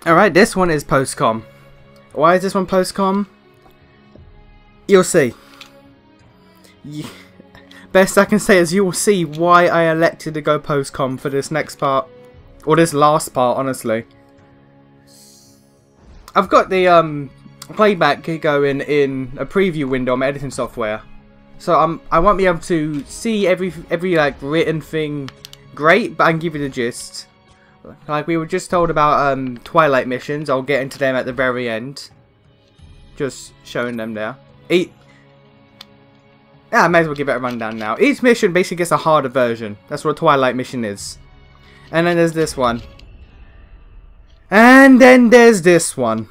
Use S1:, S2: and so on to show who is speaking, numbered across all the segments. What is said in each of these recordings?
S1: Alright, this one is post-com. Why is this one post-com? You'll see. Best I can say is you'll see why I elected to go post-com for this next part. Or this last part, honestly. I've got the playback going in a preview window on my editing software. So I won't be able to see every like written thing great, but I can give you the gist. Like we were just told about Twilight missions. I'll get into them at the very end. Just showing them there. I may as well give it a rundown now. Each mission basically gets a harder version. That's what a Twilight mission is. And then there's this one. And then there's this one.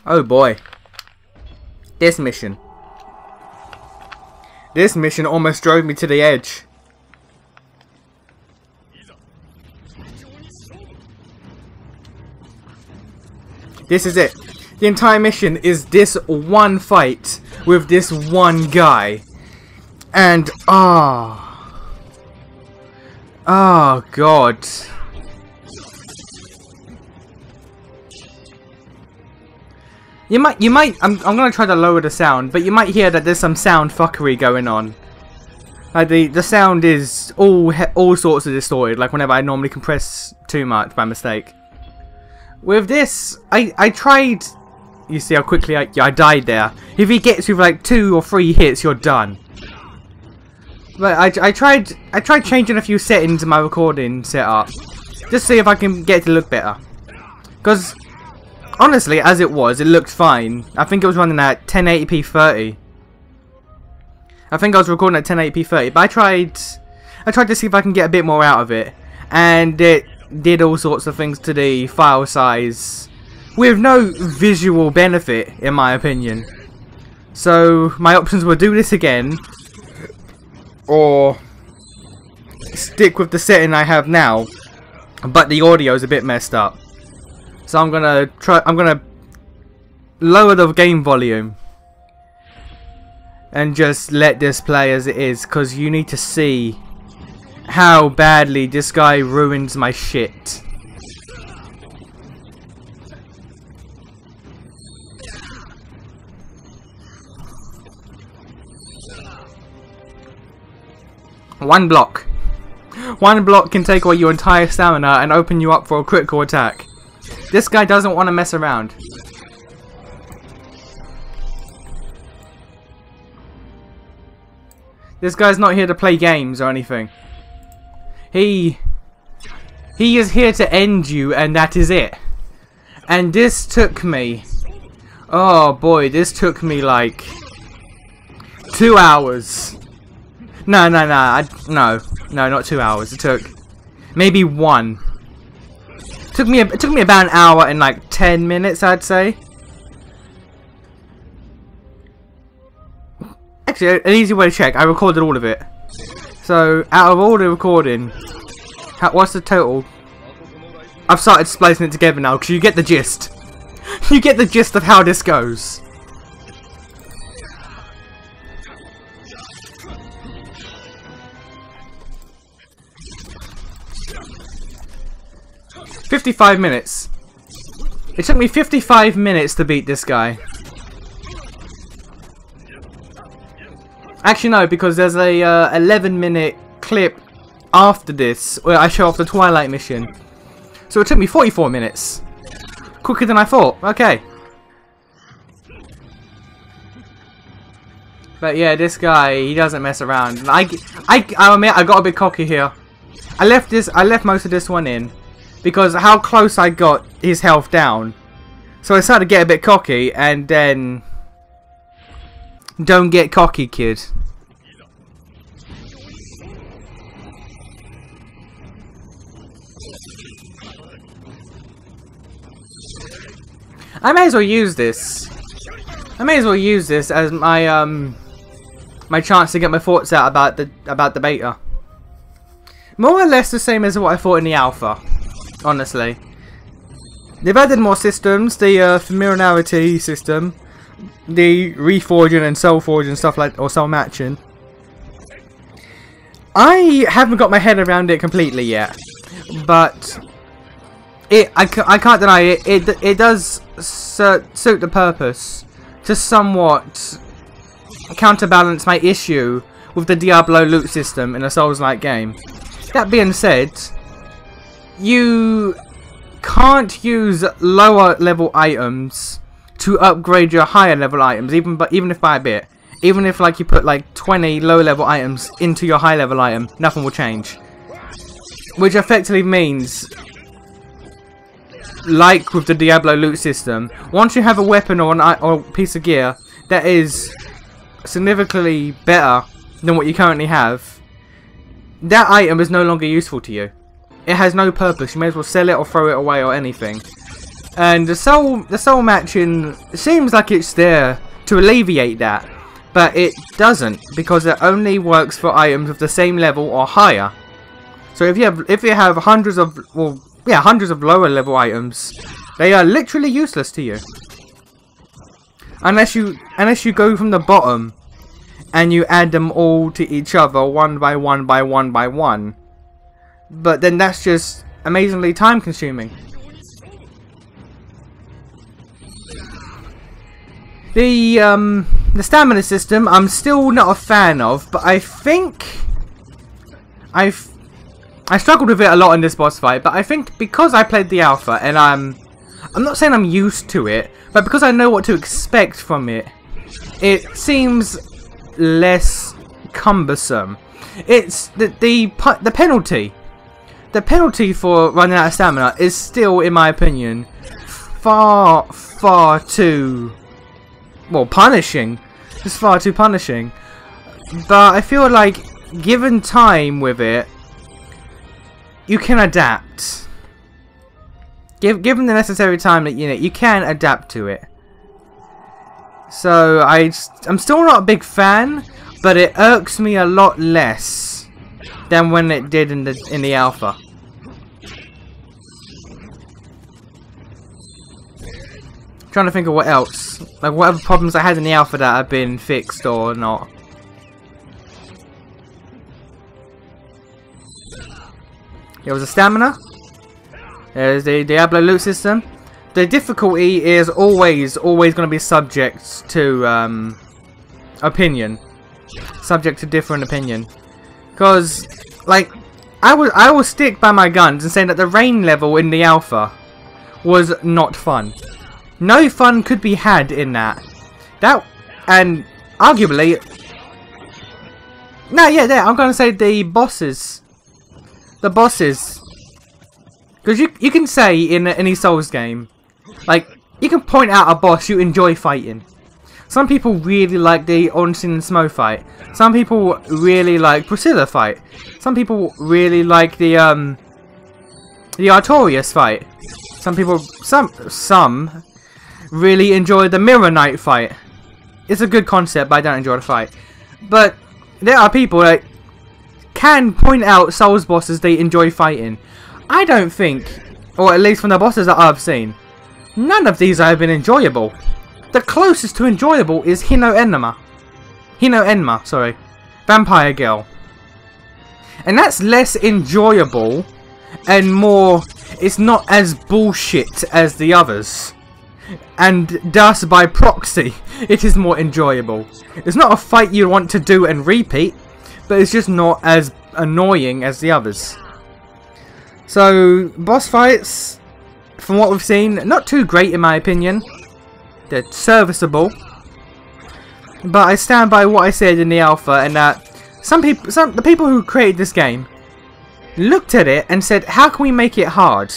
S1: Oh boy. This mission. This mission almost drove me to the edge. This is it. The entire mission is this one fight with this one guy. And oh god. You might I'm gonna try to lower the sound, but you might hear that there's some sound fuckery going on. Like the sound is all sorts of distorted, like whenever I normally compress too much by mistake. With this, I tried. You see how quickly I died there. If he gets you with like 2 or 3 hits, you're done. But I tried changing a few settings in my recording setup, just to see if I can get it to look better. Because honestly, as it was, it looked fine. I think it was running at 1080p 30. I think I was recording at 1080p 30, but I tried to see if I can get a bit more out of it, and it did all sorts of things to the file size with no visual benefit, in my opinion. So my options were do this again, or stick with the setting I have now, but the audio is a bit messed up. So I'm gonna lower the game volume and just let this play as it is, because you need to see how badly this guy ruins my shit. One block can take away your entire stamina and open you up for a critical attack. This guy doesn't want to mess around. This guy's not here to play games or anything. He is here to end you, and that is it. And this took me, oh boy, this took me like 2 hours. No, not 2 hours. It took maybe 1. It took me about an hour and like 10 minutes, I'd say. Actually, an easy way to check. I recorded all of it. So, out of all the recording, what's the total? I've started splicing it together now, because you get the gist. You get the gist of how this goes. $55 minutes. It took me 55 minutes to beat this guy. Actually no, because there's a 11-minute clip after this where I show off the Twilight mission. So it took me 44 minutes. Quicker than I thought. Okay. But yeah, this guy, he doesn't mess around. I admit I got a bit cocky here. I left most of this one in because how close I got his health down. So I started to get a bit cocky, and then don't get cocky, kid. I may as well use this. I may as well use this as my my chance to get my thoughts out about the beta. More or less the same as what I thought in the alpha, honestly. They've added more systems, the familiarity system, the reforging and soul forging stuff like, or soul matching. I haven't got my head around it completely yet, but I can't deny it. It does suit the purpose to somewhat counterbalance my issue with the Diablo loot system in a Souls-like game. That being said, you can't use lower level items to upgrade your higher level items, even if by a bit. Even if like you put like 20 low level items into your high level item, nothing will change. Which effectively means, like with the Diablo loot system, once you have a weapon or a piece of gear that is significantly better than what you currently have, that item is no longer useful to you. It has no purpose. You may as well sell it or throw it away or anything. And the soul matching seems like it's there to alleviate that, but it doesn't, because it only works for items of the same level or higher. So if you have hundreds of lower level items, they are literally useless to you. Unless you go from the bottom and you add them all to each other one by one by one by one. But then that's just amazingly time consuming. The stamina system I'm still not a fan of, but I think I struggled with it a lot in this boss fight, but I think because I played the alpha and I'm not saying I'm used to it, but because I know what to expect from it, it seems less cumbersome. It's the penalty. The penalty for running out of stamina is still, in my opinion, far too, well, punishing. It's far too punishing. But I feel like, given time with it, you can adapt. Given the necessary time that you can adapt to it. So I'm still not a big fan, but it irks me a lot less than when it did in the alpha. Trying to think of what else, like what other problems I had in the alpha that have been fixed or not. There was a stamina. There's the Diablo loot system. The difficulty is always going to be subject to opinion, subject to different opinion. Because like I will stick by my guns and say that the rain level in the alpha was not fun. No fun could be had in that. And arguably, I'm gonna say the bosses. The bosses. Because you can say in any Souls game, like, you can point out a boss you enjoy fighting. Some people really like the Ornstein and Smough fight. Some people really like Priscilla fight. Some people really like the Artorias fight. Some really enjoy the Mirror Knight fight. It's a good concept, but I don't enjoy the fight. But there are people that can point out Souls bosses they enjoy fighting. I don't think, or at least from the bosses that I've seen, none of these have been enjoyable. The closest to enjoyable is Nioh Enma, sorry. Vampire Girl. And that's less enjoyable and more, it's not as bullshit as the others. And thus, by proxy, it is more enjoyable. It's not a fight you want to do and repeat, but it's just not as annoying as the others. So, boss fights, from what we've seen, not too great in my opinion. They're serviceable. But I stand by what I said in the alpha, and that the people who created this game looked at it and said, how can we make it hard?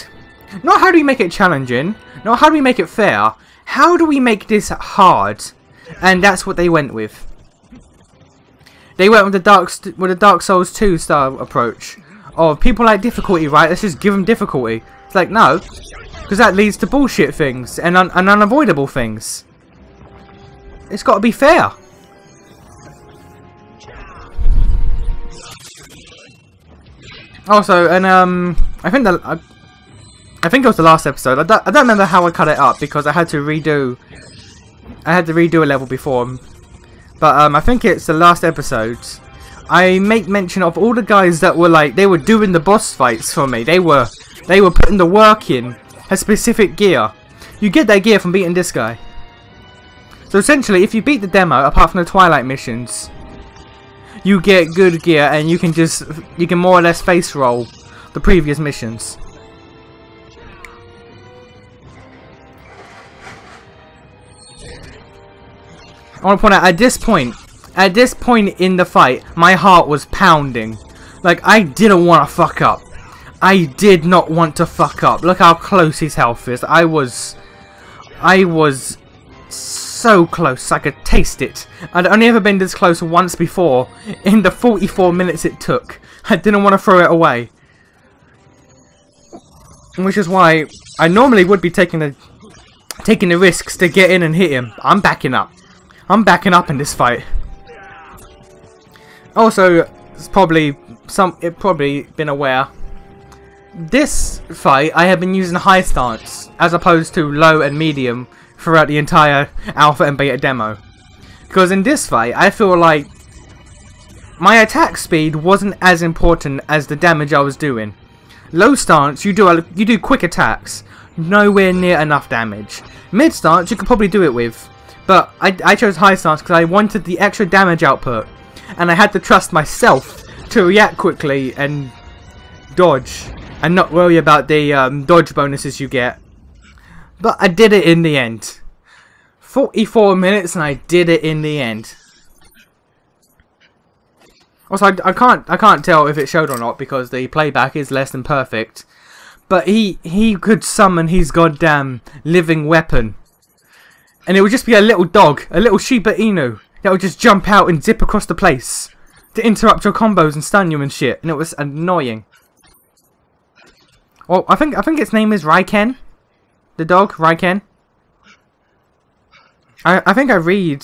S1: Not how do we make it challenging, not how do we make it fair, how do we make this hard? And that's what they went with. They went with the Dark Souls 2 style approach. Of people like difficulty, right? Let's just give them difficulty. It's like, no. Because that leads to bullshit things and unavoidable things. It's got to be fair. Also, and I think it was the last episode. I don't remember how I cut it up because I had to redo a level before. But I think it's the last episode. I make mention of all the guys that were like, they were doing the boss fights for me. They were putting the work in, a specific gear. You get that gear from beating this guy. So essentially, if you beat the demo, apart from the Twilight missions, you get good gear and you can more or less face roll the previous missions. I want to point out, at this point in the fight, my heart was pounding. Like, I didn't want to fuck up. I did not want to fuck up. Look how close his health is. I was so close. I could taste it. I'd only ever been this close once before, in the 44 minutes it took. I didn't want to throw it away. Which is why I normally would be taking the risks to get in and hit him. I'm backing up. I'm backing up in this fight. Also, it's probably been aware. This fight, I have been using high stance as opposed to low and medium throughout the entire alpha and beta demo. Because in this fight, I feel like my attack speed wasn't as important as the damage I was doing. Low stance, you do quick attacks, nowhere near enough damage. Mid stance, you could probably do it with, but I chose high stance because I wanted the extra damage output, and I had to trust myself to react quickly and dodge, and not worry about the dodge bonuses you get. But I did it in the end. 44 minutes and I did it in the end. Also, I can't tell if it showed or not because the playback is less than perfect. But he could summon his goddamn living weapon. And it would just be a little dog, a little Shiba Inu, that would just jump out and zip across the place to interrupt your combos and stun you and shit. And it was annoying. Well, I think its name is Raiken. The dog, Raiken. I think I read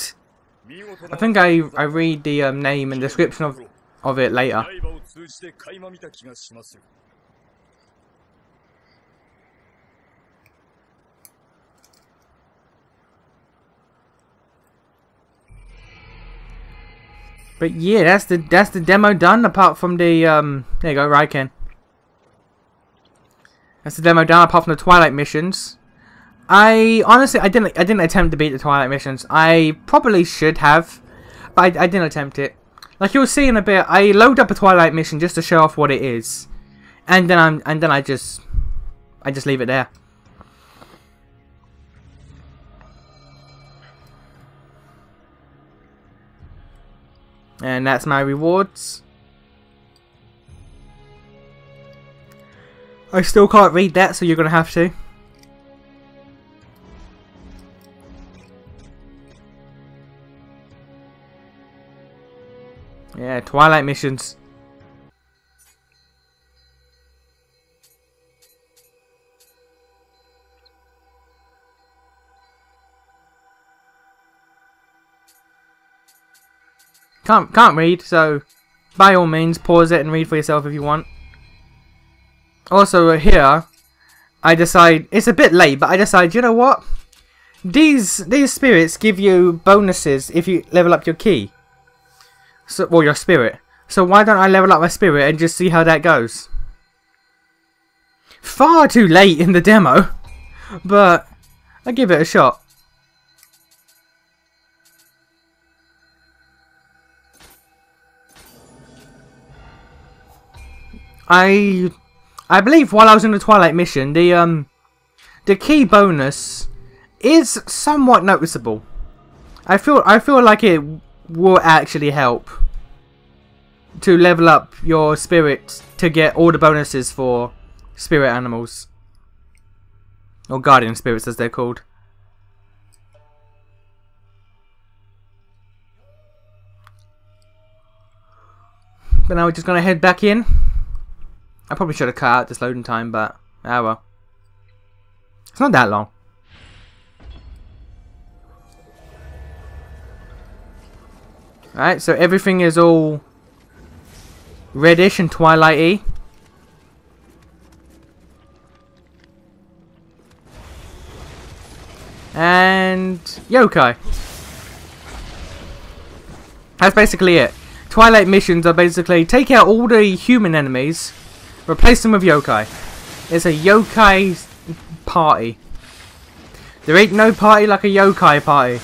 S1: the name and description of it later. But yeah, that's the demo done. Apart from the there you go, Raiken. That's the demo done. Apart from the Twilight missions. Honestly, I didn't attempt to beat the Twilight missions. I probably should have, but I didn't attempt it. Like you'll see in a bit, I load up a Twilight mission just to show off what it is, and then I just leave it there. And that's my rewards. I still can't read that, so you're gonna have to. Yeah, Twilight missions. Can't read, so by all means pause it and read for yourself if you want. Also here, I decide, it's a bit late, but I decide, you know what? These spirits give you bonuses if you level up your ki. So, well, your spirit. So why don't I level up my spirit and just see how that goes? Far too late in the demo, but I give it a shot. I believe while I was in the Twilight mission, the key bonus is somewhat noticeable. I feel like it will actually help to level up your spirit to get all the bonuses for spirit animals, or guardian spirits as they're called. But now we're just gonna head back in. I probably should have cut out this loading time, but ah well. It's not that long. Alright, so everything is all reddish and twilighty. And Yokai. That's basically it. Twilight missions are basically take out all the human enemies, replace them with yokai. It's a yokai party. There ain't no party like a yokai party.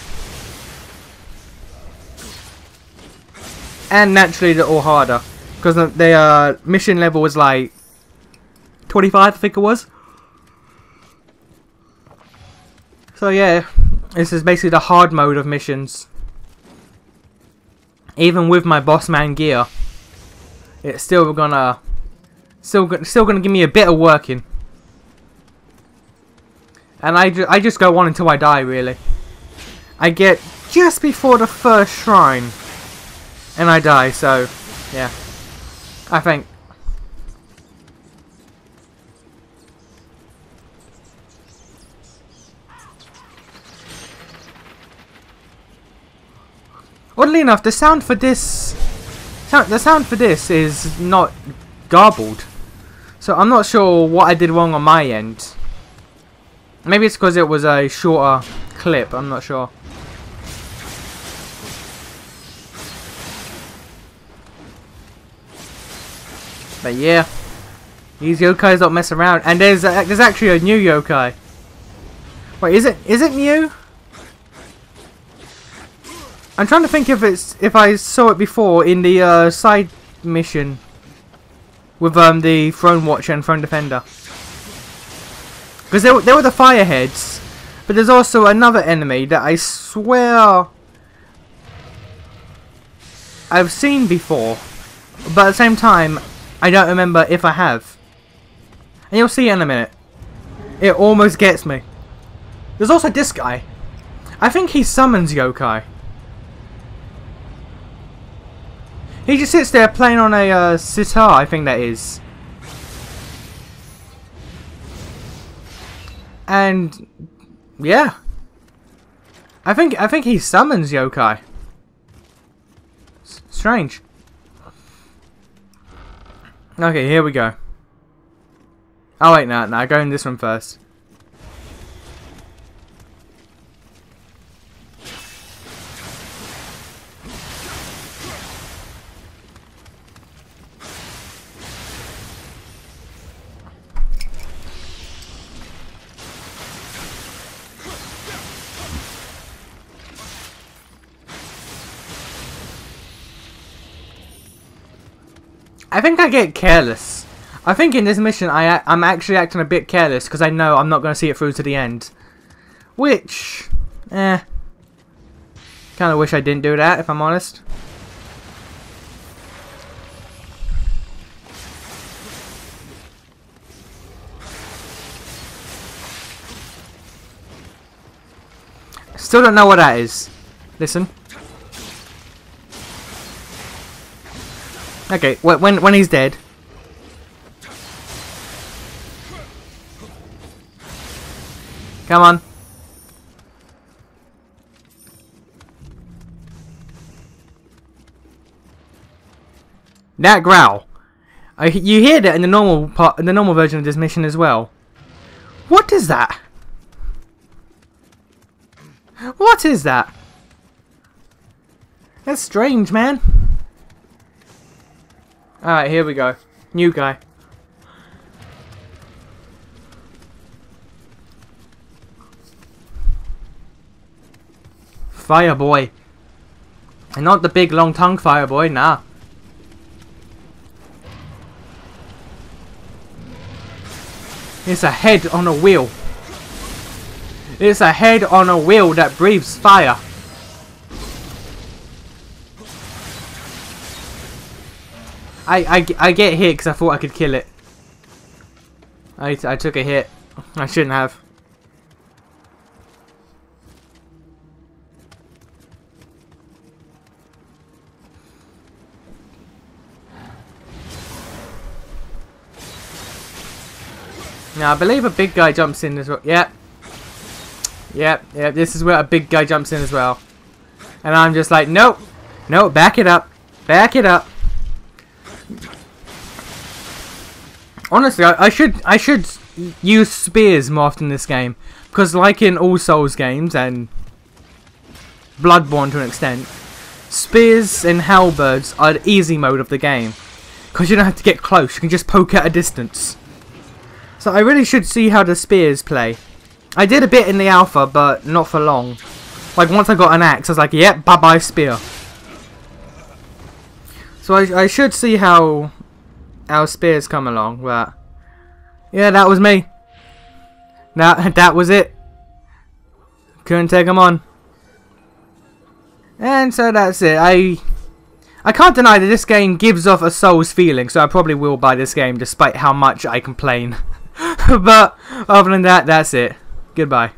S1: And naturally they're all harder. Because their mission level was like 25, I think it was. So yeah, this is basically the hard mode of missions. Even with my boss man gear, it's still gonna give me a bit of working. And I just go on until I die, really. I get just before the first shrine, and I die. So yeah, I think. Oddly enough, the sound for this is not garbled. So I'm not sure what I did wrong on my end. Maybe it's because it was a shorter clip, I'm not sure. But yeah, these yokais don't mess around. And there's actually a new yokai. Wait, is it new? I'm trying to think if I saw it before in the side mission with the Throne Watcher and Throne Defender. Because they were the Fireheads, but there's also another enemy that I swear I've seen before, but at the same time I don't remember if I have. And you'll see in a minute. It almost gets me. There's also this guy. I think he summons yokai. He just sits there playing on a sitar, I think that is. And yeah, I think he summons yokai. Strange. Okay, here we go. Oh wait, no, go in this one first. I think I get careless. I think in this mission I'm actually acting a bit careless because I know I'm not going to see it through to the end. Which, kind of wish I didn't do that, if I'm honest. Still don't know what that is. Listen. Okay, when he's dead. Come on. That growl. You hear that in the normal version of this mission as well. What is that? What is that? That's strange, man. Alright, here we go. New guy. Fire boy. And not the big long tongue fire boy, nah. It's a head on a wheel. It's a head on a wheel that breathes fire. I get hit because I thought I could kill it. I took a hit. I shouldn't have. Now I believe a big guy jumps in as well. Yep. Yep. This is where a big guy jumps in as well. And I'm just like, nope. No, back it up. Back it up. Honestly, I should use spears more often in this game, because like in all Souls games and Bloodborne to an extent, spears and halberds are the easy mode of the game. Because you don't have to get close, you can just poke at a distance. So I really should see how the spears play. I did a bit in the alpha, but not for long. Like once I got an axe, I was like, yep, bye bye spear. So I should see how our spears come along, but yeah, that was me. That was it. Couldn't take them on. And so that's it. I can't deny that this game gives off a Souls feeling, so I probably will buy this game despite how much I complain. But other than that, that's it. Goodbye.